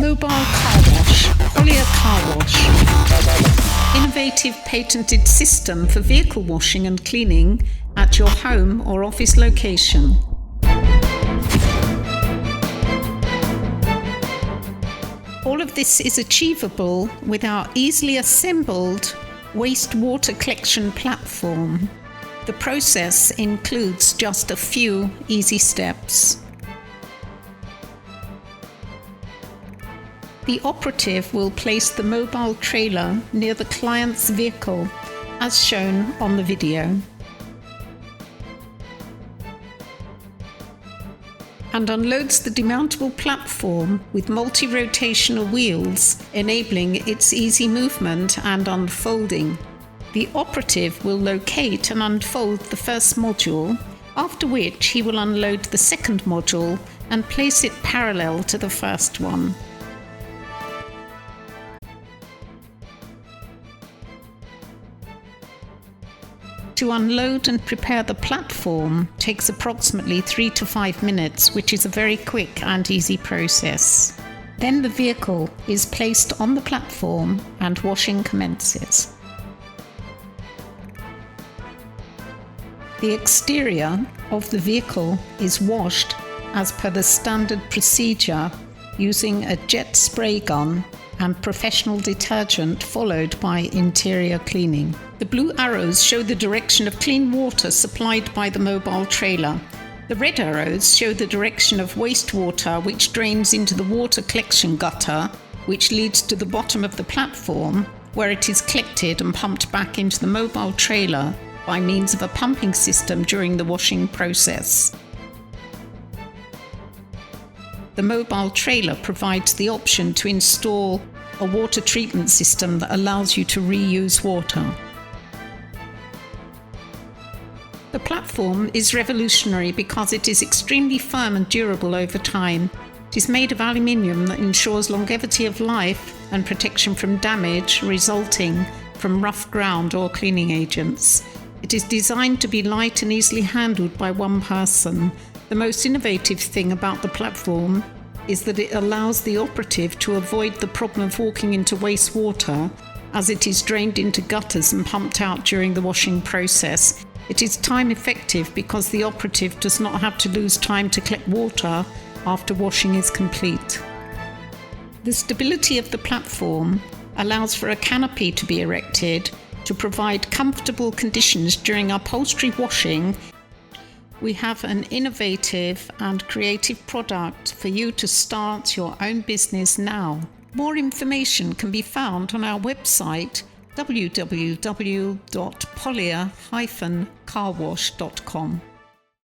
Mobile car wash, Polir Carwash. Innovative patented system for vehicle washing and cleaning at your home or office location. All of this is achievable with our easily assembled wastewater collection platform. The process includes just a few easy steps. The operative will place the mobile trailer near the client's vehicle, as shown on the video, and unloads the demountable platform with multi-rotational wheels, enabling its easy movement and unfolding. The operative will locate and unfold the first module, after which he will unload the second module and place it parallel to the first one. To unload and prepare the platform takes approximately 3 to 5 minutes, which is a very quick and easy process. Then the vehicle is placed on the platform and washing commences. The exterior of the vehicle is washed as per the standard procedure using a jet spray gun and professional detergent, followed by interior cleaning. The blue arrows show the direction of clean water supplied by the mobile trailer. The red arrows show the direction of wastewater, which drains into the water collection gutter, which leads to the bottom of the platform, where it is collected and pumped back into the mobile trailer by means of a pumping system during the washing process. The mobile trailer provides the option to install a water treatment system that allows you to reuse water. The platform is revolutionary because it is extremely firm and durable over time. It is made of aluminium that ensures longevity of life and protection from damage resulting from rough ground or cleaning agents. It is designed to be light and easily handled by one person. The most innovative thing about the platform is that it allows the operative to avoid the problem of walking into wastewater, as it is drained into gutters and pumped out during the washing process. It is time effective because the operative does not have to lose time to collect water after washing is complete. The stability of the platform allows for a canopy to be erected to provide comfortable conditions during upholstery washing. We have an innovative and creative product for you to start your own business now. More information can be found on our website www.polir-carwash.com.